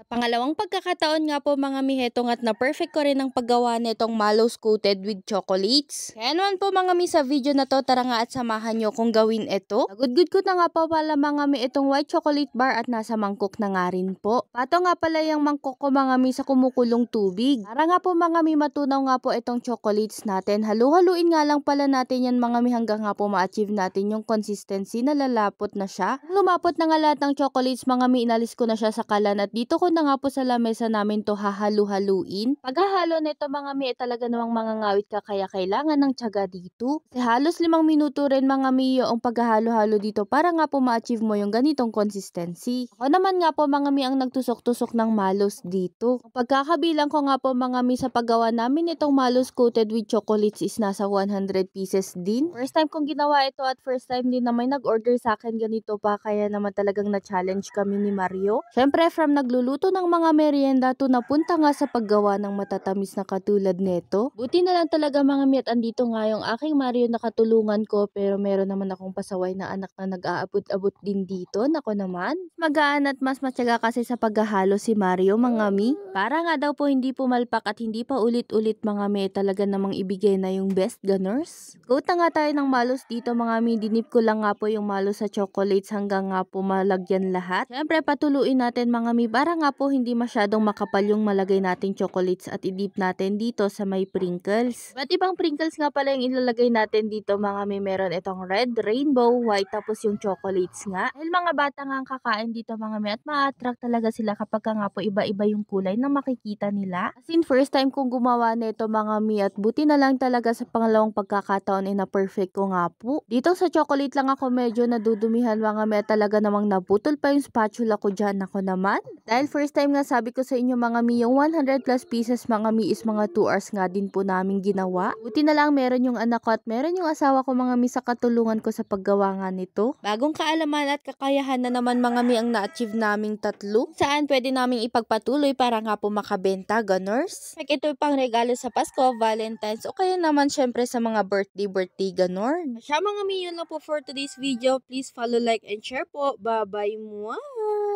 Pangalawang pagkakataon nga po mga mi, heto nga't na perfect ko rin ang paggawa nitong mallows coated with chocolates. Kaya naman po mga mi, sa video na to, tara nga at samahan nyo kung gawin ito. Nagudgud ko na nga po pala mga mi itong white chocolate bar at nasa mangkok na nga rin po. Pato nga pala yung mangkok ko mga mi sa kumukulong tubig. Para nga po mga mi matunaw nga po itong chocolates natin. Halu-haluin nga lang pala natin yan mga mi hanggang nga po ma-achieve natin yung consistency na lalapot na siya. Lumapot na nga lahat ng chocolates mga mi, inalis ko na siya sa kalan at dito ko na nga po sa lamesa namin to hahalu-haluin. Paghahalo nito mga mi, talaga namang mangangawit ka kaya kailangan ng tiyaga dito. Kasi halos 5 minuto rin mga mi yung paghahalo-halo dito para nga po ma-achieve mo yung ganitong consistency. Ako naman nga po mga mi ang nagtusok-tusok ng mallows dito. Ang pagkakabilang ko nga po mga mi sa paggawa namin itong mallows coated with chocolates is nasa 100 pieces din. First time kong ginawa ito at first time din na may nag-order sa akin ganito pa, kaya naman talagang na-challenge kami ni Mario. Syempre from nagluluto ng mga merienda to napunta nga sa paggawa ng matatamis na katulad nito. Buti na lang talaga mga mi at andito nga yung aking Mario na katulungan ko, pero meron naman akong pasaway na anak na nag-aabot-abot din dito. Nako naman. Magaan at mas matyaga kasi sa paghahalo si Mario mga mi. Para nga daw po hindi pumalpak at hindi pa ulit-ulit mga mi, talaga namang ibigay na yung best ganers. Coat na nga tayo ng mallows dito mga mi. Dinip ko lang nga po yung mallows sa chocolates hanggang nga po malagyan lahat. Syempre patuluin natin mga mi para nga po hindi masyadong makapal yung malagay nating chocolates at i-dip natin dito sa may sprinkles. Iba't ibang sprinkles nga pala yung ilalagay natin dito mga mi. Meron itong red, rainbow, white, tapos yung chocolates nga. Dahil mga bata nga ang kakain dito mga mi at ma-attract talaga sila kapag nga po iba-iba yung kulay na makikita nila. As in first time kong gumawa nito mga mi at buti na lang talaga sa pangalawang pagkakataon ay na-perfect ko nga po. Dito sa chocolate lang ako medyo nadudumihan mga mi at talaga namang naputol pa yung spatula ko dyan. Ako naman. Dahil first time nga sabi ko sa inyo mga mi, yung 100 plus pieces mga mi is mga 2 hours nga din po namin ginawa. Buti na lang meron yung anak ko at meron yung asawa ko mga mi sa katulungan ko sa paggawa nga nito. Bagong kaalaman at kakayahan na naman mga mi ang na-achieve naming tatlo. Saan pwede naming ipagpatuloy para nga po makabenta, ganors. Like ito pang regalo sa Pasko, Valentine's o kaya naman syempre sa mga birthday ganor. Siya mga mi, yun lang po for today's video. Please follow, like, and share po. Bye-bye. Mwah!